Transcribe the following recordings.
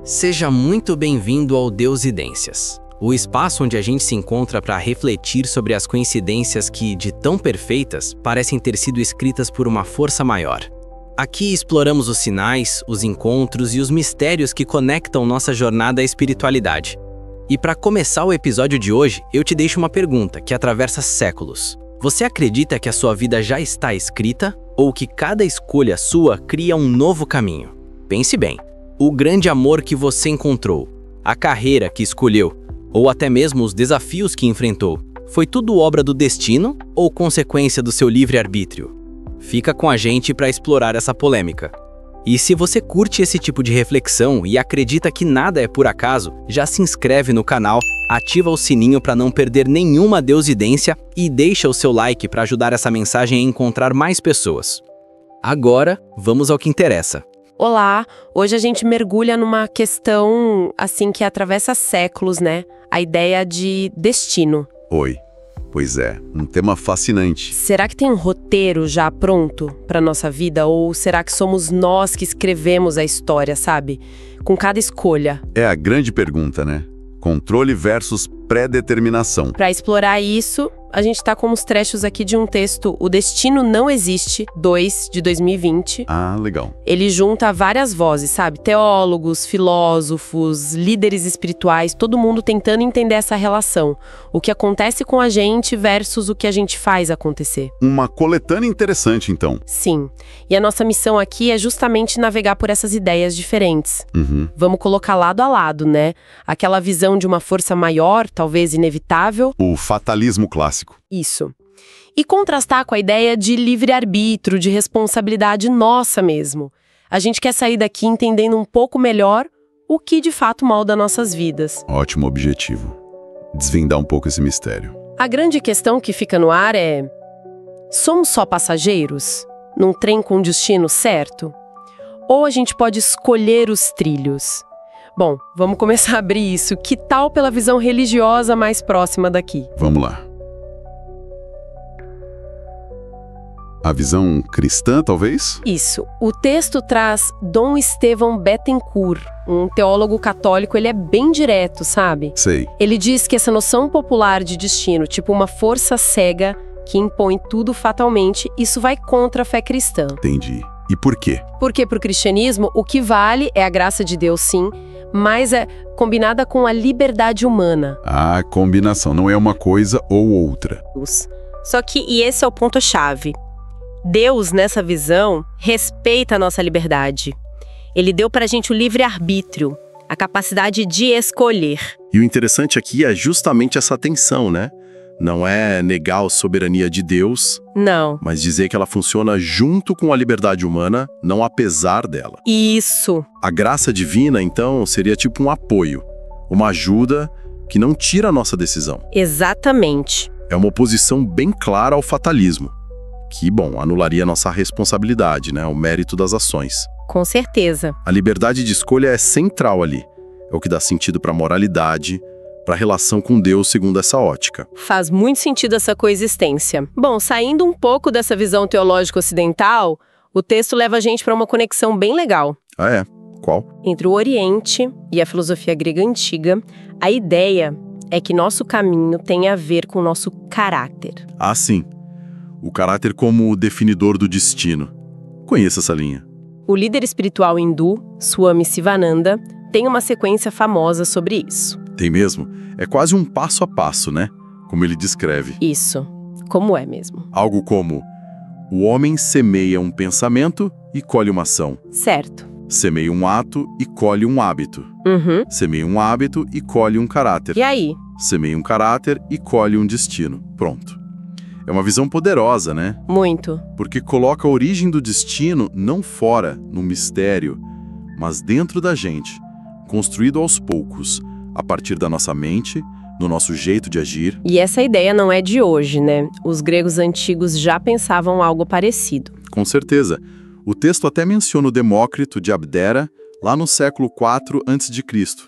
Seja muito bem-vindo ao Deusidências, o espaço onde a gente se encontra para refletir sobre as coincidências que, de tão perfeitas, parecem ter sido escritas por uma força maior. Aqui exploramos os sinais, os encontros e os mistérios que conectam nossa jornada à espiritualidade. E para começar o episódio de hoje, eu te deixo uma pergunta que atravessa séculos. Você acredita que a sua vida já está escrita ou que cada escolha sua cria um novo caminho? Pense bem. O grande amor que você encontrou, a carreira que escolheu, ou até mesmo os desafios que enfrentou, foi tudo obra do destino ou consequência do seu livre-arbítrio? Fica com a gente para explorar essa polêmica. E se você curte esse tipo de reflexão e acredita que nada é por acaso, já se inscreve no canal, ativa o sininho para não perder nenhuma deusidência e deixa o seu like para ajudar essa mensagem a encontrar mais pessoas. Agora, vamos ao que interessa. Olá, hoje a gente mergulha numa questão, assim, que atravessa séculos, né? A ideia de destino. Oi. Pois é, um tema fascinante. Será que tem um roteiro já pronto para nossa vida? Ou será que somos nós que escrevemos a história, sabe? Com cada escolha. É a grande pergunta, né? Controle versus pré-determinação. Para explorar isso, a gente tá com uns trechos aqui de um texto, O Destino Não Existe, 2, de 2020. Ah, legal. Ele junta várias vozes, sabe? Teólogos, filósofos, líderes espirituais, todo mundo tentando entender essa relação. O que acontece com a gente versus o que a gente faz acontecer. Uma coletânea interessante, então. Sim. E a nossa missão aqui é justamente navegar por essas ideias diferentes. Vamos colocar lado a lado, né? Aquela visão de uma força maior, talvez inevitável. O fatalismo clássico. Isso. E contrastar com a ideia de livre-arbítrio, de responsabilidade nossa mesmo. A gente quer sair daqui entendendo um pouco melhor o que de fato molda nossas vidas. Ótimo objetivo. Desvendar um pouco esse mistério. A grande questão que fica no ar é: somos só passageiros? Num trem com destino certo? Ou a gente pode escolher os trilhos? Bom, vamos começar a abrir isso. Que tal pela visão religiosa mais próxima daqui? Vamos lá. A visão cristã, talvez? Isso. O texto traz Dom Estevão Bettencourt, um teólogo católico. Ele é bem direto, sabe? Sei. Ele diz que essa noção popular de destino, tipo uma força cega que impõe tudo fatalmente, isso vai contra a fé cristã. Entendi. E por quê? Porque para o cristianismo, o que vale é a graça de Deus, sim, mas é combinada com a liberdade humana. A combinação não é uma coisa ou outra. Só que, e esse é o ponto-chave, Deus, nessa visão, respeita a nossa liberdade. Ele deu pra gente o livre-arbítrio, a capacidade de escolher. E o interessante aqui é justamente essa tensão, né? Não é negar a soberania de Deus, Não. mas dizer que ela funciona junto com a liberdade humana, não apesar dela. Isso. A graça divina, então, seria tipo um apoio, uma ajuda que não tira a nossa decisão. Exatamente. É uma oposição bem clara ao fatalismo, que, bom, anularia a nossa responsabilidade, né? O mérito das ações. Com certeza. A liberdade de escolha é central ali. É o que dá sentido para a moralidade, para a relação com Deus segundo essa ótica. Faz muito sentido essa coexistência. Bom, saindo um pouco dessa visão teológica ocidental, o texto leva a gente para uma conexão bem legal. Ah, é? Qual? Entre o Oriente e a filosofia grega antiga, a ideia é que nosso caminho tem a ver com o nosso caráter. Ah, sim. O caráter como definidor do destino. Conheço essa linha. O líder espiritual hindu, Swami Sivananda, tem uma sequência famosa sobre isso. Tem mesmo? É quase um passo a passo, né? Como ele descreve. Isso. Como é mesmo. Algo como: o homem semeia um pensamento e colhe uma ação. Certo. Semeia um ato e colhe um hábito. Semeia um hábito e colhe um caráter. E aí? Semeia um caráter e colhe um destino. Pronto. É uma visão poderosa, né? Muito. Porque coloca a origem do destino não fora, no mistério, mas dentro da gente, construído aos poucos, a partir da nossa mente, no nosso jeito de agir. E essa ideia não é de hoje, né? Os gregos antigos já pensavam algo parecido. Com certeza. O texto até menciona o Demócrito de Abdera, lá no século IV a.C.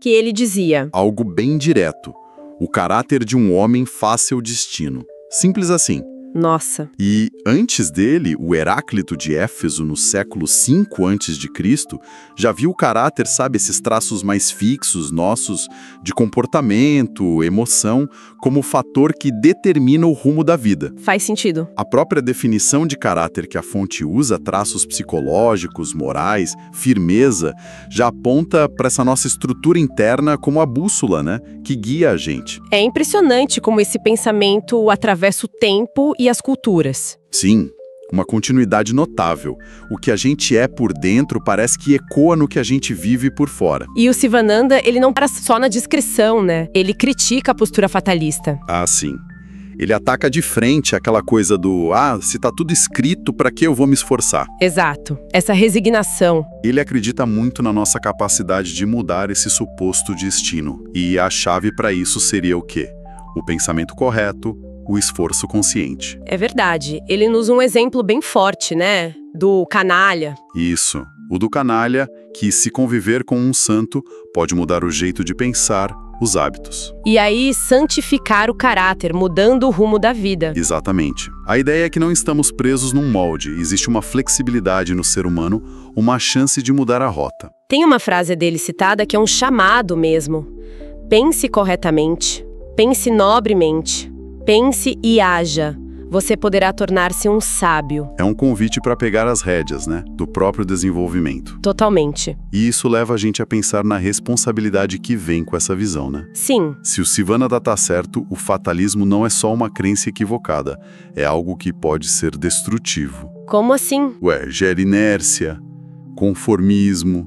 Que ele dizia: algo bem direto. O caráter de um homem faz seu destino. Simples assim. Nossa. E antes dele, o Heráclito de Éfeso, no século V a.C., já viu o caráter, sabe, esses traços mais fixos nossos de comportamento, emoção, como fator que determina o rumo da vida. Faz sentido. A própria definição de caráter que a fonte usa, traços psicológicos, morais, firmeza, já aponta para essa nossa estrutura interna como a bússola, né, que guia a gente. É impressionante como esse pensamento atravessa o tempo e as culturas. Sim, uma continuidade notável. O que a gente é por dentro parece que ecoa no que a gente vive por fora. E o Sivananda, ele não para só na descrição, né? Ele critica a postura fatalista. Ah, sim. Ele ataca de frente aquela coisa do se tá tudo escrito, pra que eu vou me esforçar? Exato. Essa resignação. Ele acredita muito na nossa capacidade de mudar esse suposto destino. E a chave pra isso seria o quê? O pensamento correto, o esforço consciente. É verdade. Ele nos usa um exemplo bem forte, né? Do canalha. Isso. O do canalha, que se conviver com um santo, pode mudar o jeito de pensar, os hábitos. E aí, santificar o caráter, mudando o rumo da vida. Exatamente. A ideia é que não estamos presos num molde. Existe uma flexibilidade no ser humano, uma chance de mudar a rota. Tem uma frase dele citada que é um chamado mesmo. Pense corretamente. Pense nobremente. Pense e haja. Você poderá tornar-se um sábio. É um convite para pegar as rédeas, né? Do próprio desenvolvimento. Totalmente. E isso leva a gente a pensar na responsabilidade que vem com essa visão, né? Sim. Se o Sivananda tá certo, o fatalismo não é só uma crença equivocada. É algo que pode ser destrutivo. Como assim? Gera inércia, conformismo,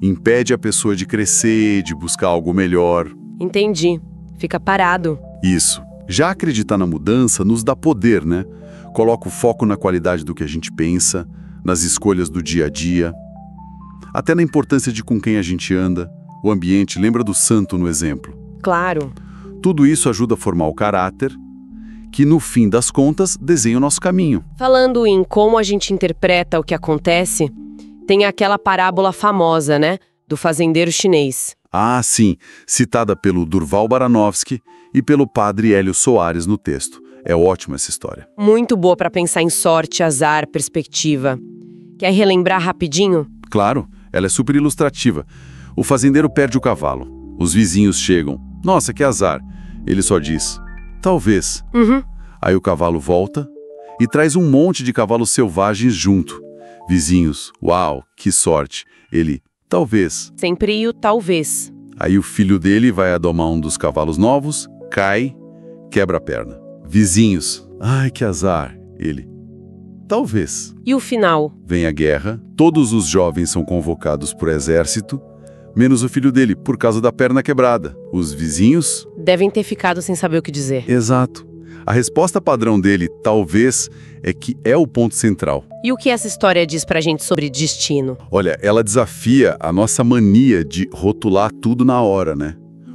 impede a pessoa de crescer, de buscar algo melhor. Entendi. Fica parado. Isso. Já acreditar na mudança nos dá poder, né? Coloca o foco na qualidade do que a gente pensa, nas escolhas do dia a dia, até na importância de com quem a gente anda, o ambiente. Lembra do santo no exemplo? Claro. Tudo isso ajuda a formar o caráter, que no fim das contas desenha o nosso caminho. Falando em como a gente interpreta o que acontece, tem aquela parábola famosa, né? Do fazendeiro chinês. Ah, sim, citada pelo Durval Baranovski e pelo padre Hélio Soares no texto. É ótima essa história. Muito boa para pensar em sorte, azar, perspectiva. Quer relembrar rapidinho? Claro, ela é super ilustrativa. O fazendeiro perde o cavalo. Os vizinhos chegam. Nossa, que azar. Ele só diz, talvez. Aí o cavalo volta e traz um monte de cavalos selvagens junto. Vizinhos, uau, que sorte. Ele, talvez. Sempre o talvez. Aí o filho dele vai adomar um dos cavalos novos, cai, quebra a perna. Vizinhos, ai que azar. Ele, talvez. E o final? Vem a guerra, todos os jovens são convocados por exército, menos o filho dele, por causa da perna quebrada. Os vizinhos... devem ter ficado sem saber o que dizer. Exato. A resposta padrão dele, talvez, é que é o ponto central. E o que essa história diz pra gente sobre destino? Olha, ela desafia a nossa mania de rotular tudo na hora, né?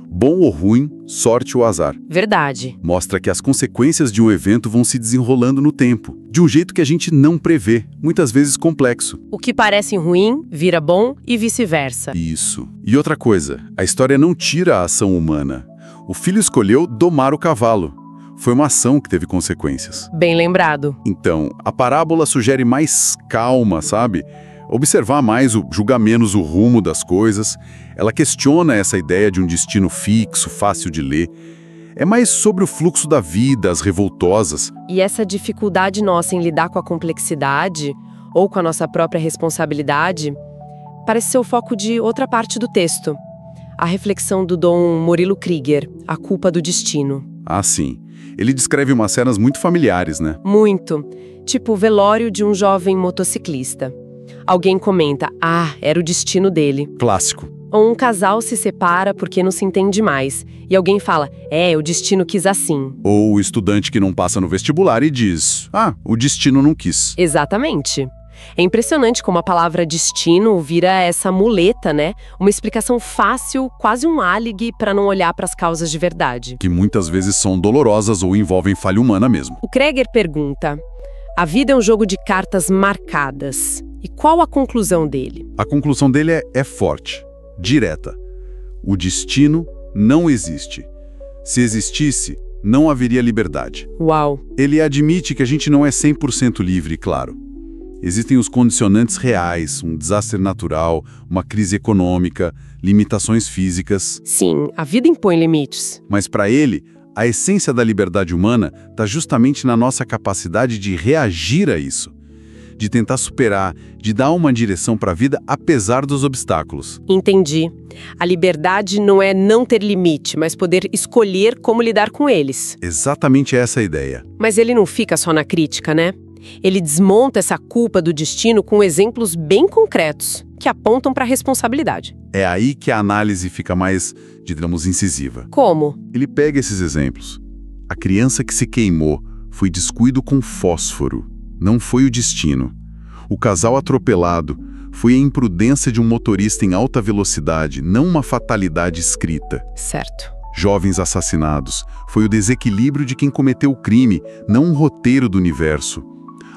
Bom ou ruim, sorte ou azar. Verdade. Mostra que as consequências de um evento vão se desenrolando no tempo, de um jeito que a gente não prevê, muitas vezes complexo. O que parece ruim vira bom e vice-versa. Isso. E outra coisa, a história não tira a ação humana. O filho escolheu domar o cavalo. Foi uma ação que teve consequências. Bem lembrado. Então, a parábola sugere mais calma, sabe? Observar mais, julgar menos o rumo das coisas. Ela questiona essa ideia de um destino fixo, fácil de ler. É mais sobre o fluxo da vida, as revoltosas. E essa dificuldade nossa em lidar com a complexidade, ou com a nossa própria responsabilidade, parece ser o foco de outra parte do texto. A reflexão do Dom Murilo Krieger, A Culpa do Destino. Ah, sim. Ele descreve umas cenas muito familiares, né? Muito. Tipo o velório de um jovem motociclista. Alguém comenta, era o destino dele. Clássico. Ou um casal se separa porque não se entende mais. E alguém fala, o destino quis assim. Ou o estudante que não passa no vestibular e diz, o destino não quis. Exatamente. É impressionante como a palavra destino vira essa muleta, né? Uma explicação fácil, quase um álibi para não olhar para as causas de verdade. Que muitas vezes são dolorosas ou envolvem falha humana mesmo. O Krieger pergunta, a vida é um jogo de cartas marcadas. E qual a conclusão dele? A conclusão dele é forte, direta. O destino não existe. Se existisse, não haveria liberdade. Uau! Ele admite que a gente não é 100% livre, claro. Existem os condicionantes reais, um desastre natural, uma crise econômica, limitações físicas. Sim, a vida impõe limites. Mas para ele, a essência da liberdade humana está justamente na nossa capacidade de reagir a isso, de tentar superar, de dar uma direção para a vida apesar dos obstáculos. Entendi. A liberdade não é não ter limite, mas poder escolher como lidar com eles. Exatamente essa a ideia. Mas ele não fica só na crítica, né? Ele desmonta essa culpa do destino com exemplos bem concretos, que apontam para a responsabilidade. É aí que a análise fica mais, digamos, incisiva. Como? Ele pega esses exemplos. A criança que se queimou foi descuido com fósforo, não foi o destino. O casal atropelado foi a imprudência de um motorista em alta velocidade, não uma fatalidade escrita. Certo. Jovens assassinados foi o desequilíbrio de quem cometeu o crime, não um roteiro do universo.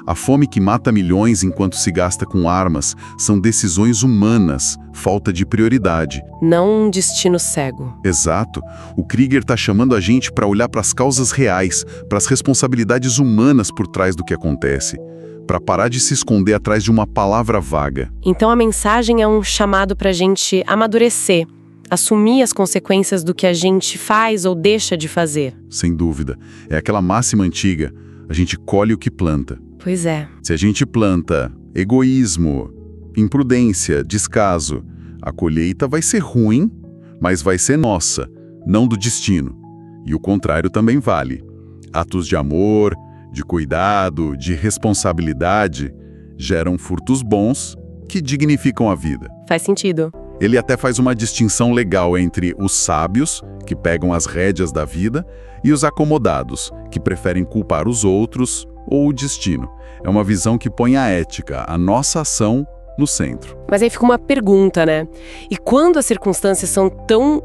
A fome que mata milhões enquanto se gasta com armas são decisões humanas, falta de prioridade. Não um destino cego. Exato. O Krieger está chamando a gente para olhar para as causas reais, para as responsabilidades humanas por trás do que acontece, para parar de se esconder atrás de uma palavra vaga. Então a mensagem é um chamado para a gente amadurecer, assumir as consequências do que a gente faz ou deixa de fazer. Sem dúvida. É aquela máxima antiga, a gente colhe o que planta. Pois é. Se a gente planta egoísmo, imprudência, descaso, a colheita vai ser ruim, mas vai ser nossa, não do destino. E o contrário também vale. Atos de amor, de cuidado, de responsabilidade geram frutos bons que dignificam a vida. Faz sentido. Ele até faz uma distinção legal entre os sábios, que pegam as rédeas da vida, e os acomodados, que preferem culpar os outros ou o destino. É uma visão que põe a ética, a nossa ação, no centro. Mas aí fica uma pergunta, né? E quando as circunstâncias são tão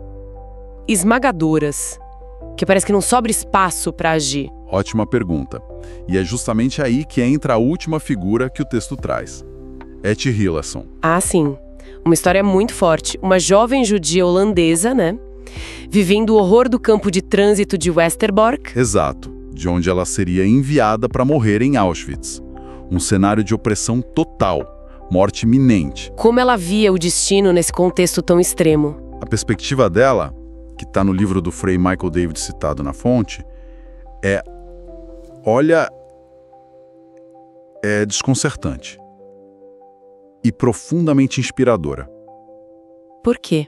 esmagadoras, que parece que não sobra espaço para agir? Ótima pergunta. E é justamente aí que entra a última figura que o texto traz. Etty Hillesum. Ah, sim. Uma história muito forte. Uma jovem judia holandesa, né? Vivendo o horror do campo de trânsito de Westerbork. Exato. De onde ela seria enviada para morrer em Auschwitz. Um cenário de opressão total, morte iminente. Como ela via o destino nesse contexto tão extremo? A perspectiva dela, que está no livro do Frei Michael David citado na fonte, é desconcertante e profundamente inspiradora. Por quê?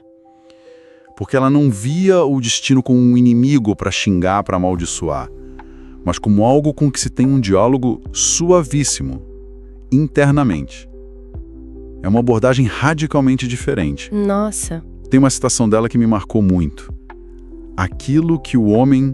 Porque ela não via o destino como um inimigo para xingar, para amaldiçoar, mas como algo com que se tem um diálogo suavíssimo, internamente. É uma abordagem radicalmente diferente. Nossa. Tem uma citação dela que me marcou muito. Aquilo que o homem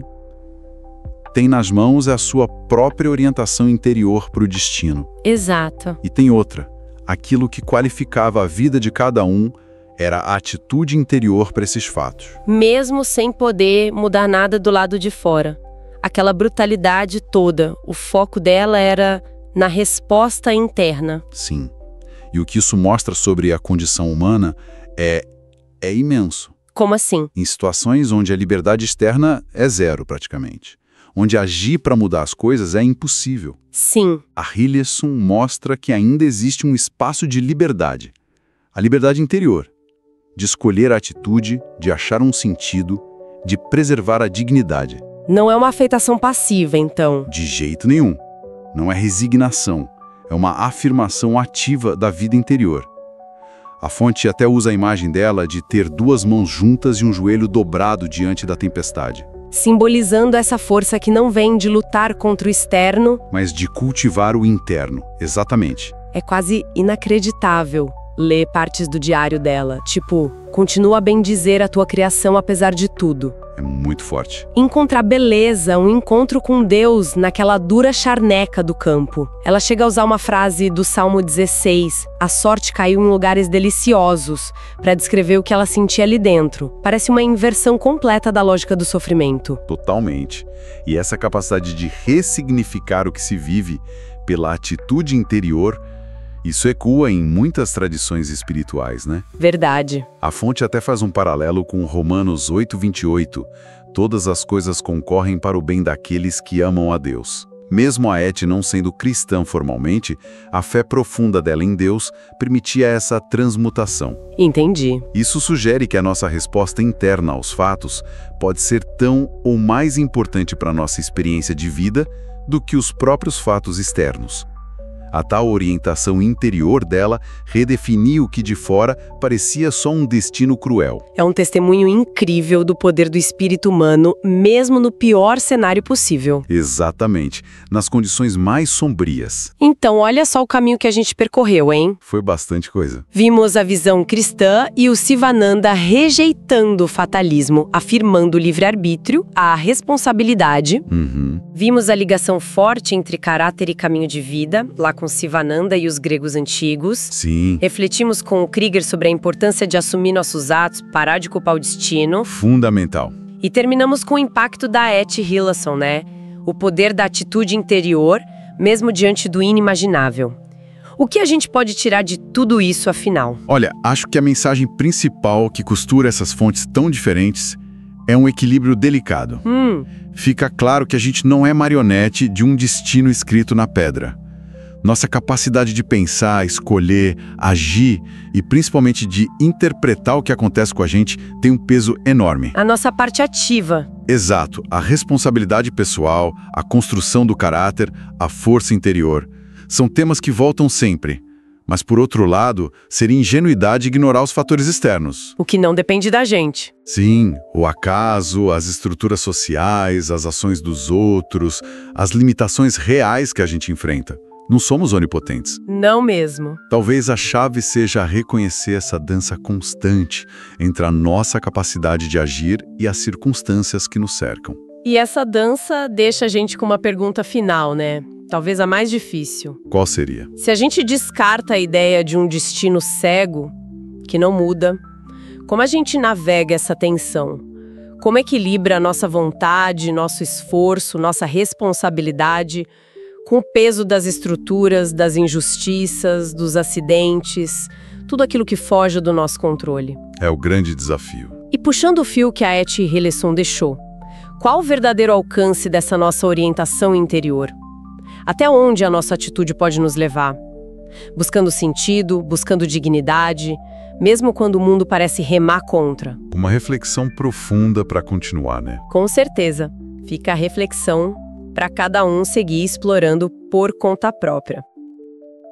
tem nas mãos é a sua própria orientação interior para o destino. Exato. E tem outra. Aquilo que qualificava a vida de cada um era a atitude interior para esses fatos. Mesmo sem poder mudar nada do lado de fora. Aquela brutalidade toda, o foco dela era na resposta interna. Sim. E o que isso mostra sobre a condição humana é imenso. Como assim? Em situações onde a liberdade externa é zero, praticamente. Onde agir para mudar as coisas é impossível. Sim. A Hillesum mostra que ainda existe um espaço de liberdade. A liberdade interior. De escolher a atitude, de achar um sentido, de preservar a dignidade. Não é uma afetação passiva, então? De jeito nenhum. Não é resignação. É uma afirmação ativa da vida interior. A fonte até usa a imagem dela de ter duas mãos juntas e um joelho dobrado diante da tempestade. Simbolizando essa força que não vem de lutar contra o externo, mas de cultivar o interno, exatamente. É quase inacreditável ler partes do diário dela, tipo, continua a bendizer a tua criação apesar de tudo. É muito forte. Encontrar beleza, um encontro com Deus naquela dura charneca do campo. Ela chega a usar uma frase do Salmo 16, a sorte caiu em lugares deliciosos, para descrever o que ela sentia ali dentro. Parece uma inversão completa da lógica do sofrimento. Totalmente. E essa capacidade de ressignificar o que se vive pela atitude interior, isso ecoa em muitas tradições espirituais, né? Verdade. A fonte até faz um paralelo com Romanos 8:28. todas as coisas concorrem para o bem daqueles que amam a Deus. Mesmo a Et não sendo cristã formalmente, a fé profunda dela em Deus permitia essa transmutação. Entendi. Isso sugere que a nossa resposta interna aos fatos pode ser tão ou mais importante para a nossa experiência de vida do que os próprios fatos externos. A tal orientação interior dela redefiniu o que de fora parecia só um destino cruel. É um testemunho incrível do poder do espírito humano, mesmo no pior cenário possível. Exatamente, nas condições mais sombrias. Então, olha só o caminho que a gente percorreu, hein? Foi bastante coisa. Vimos a visão cristã e o Sivananda rejeitando o fatalismo, afirmando o livre-arbítrio, a responsabilidade. Vimos a ligação forte entre caráter e caminho de vida, lá com Sivananda e os gregos antigos. Sim. Refletimos com o Krieger sobre a importância de assumir nossos atos, parar de culpar o destino. Fundamental. E terminamos com o impacto da Et Hillesum, né? O poder da atitude interior, mesmo diante do inimaginável. O que a gente pode tirar de tudo isso, afinal? Olha, acho que a mensagem principal que costura essas fontes tão diferentes é um equilíbrio delicado. Fica claro que a gente não é marionete de um destino escrito na pedra. Nossa capacidade de pensar, escolher, agir e principalmente de interpretar o que acontece com a gente tem um peso enorme. A nossa parte ativa. Exato. A responsabilidade pessoal, a construção do caráter, a força interior. São temas que voltam sempre. Mas, por outro lado, seria ingenuidade ignorar os fatores externos. O que não depende da gente. Sim, o acaso, as estruturas sociais, as ações dos outros, as limitações reais que a gente enfrenta. Não somos onipotentes. Não mesmo. Talvez a chave seja reconhecer essa dança constante entre a nossa capacidade de agir e as circunstâncias que nos cercam. E essa dança deixa a gente com uma pergunta final, né? Talvez a mais difícil. Qual seria? Se a gente descarta a ideia de um destino cego, que não muda, como a gente navega essa tensão? Como equilibra a nossa vontade, nosso esforço, nossa responsabilidade com o peso das estruturas, das injustiças, dos acidentes, tudo aquilo que foge do nosso controle? É o grande desafio. E puxando o fio que a Et Hillesum deixou, qual o verdadeiro alcance dessa nossa orientação interior? Até onde a nossa atitude pode nos levar? Buscando sentido, buscando dignidade, mesmo quando o mundo parece remar contra. Uma reflexão profunda para continuar, né? Com certeza. Fica a reflexão para cada um seguir explorando por conta própria.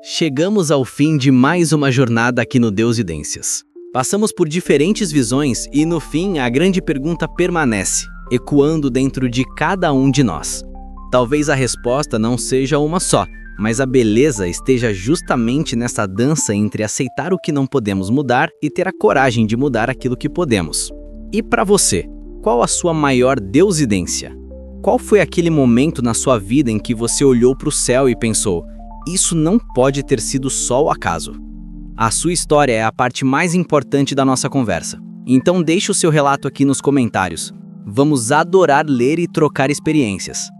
Chegamos ao fim de mais uma jornada aqui no Deusidências. Passamos por diferentes visões e, no fim, a grande pergunta permanece, ecoando dentro de cada um de nós. Talvez a resposta não seja uma só, mas a beleza esteja justamente nessa dança entre aceitar o que não podemos mudar e ter a coragem de mudar aquilo que podemos. E para você, qual a sua maior deusidência? Qual foi aquele momento na sua vida em que você olhou para o céu e pensou, isso não pode ter sido só o acaso? A sua história é a parte mais importante da nossa conversa. Então deixe o seu relato aqui nos comentários. Vamos adorar ler e trocar experiências.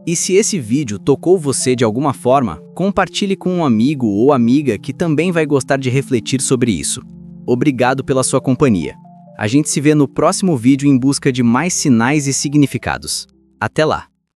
E se esse vídeo tocou você de alguma forma, compartilhe com um amigo ou amiga que também vai gostar de refletir sobre isso. Obrigado pela sua companhia. A gente se vê no próximo vídeo em busca de mais sinais e significados. Até lá!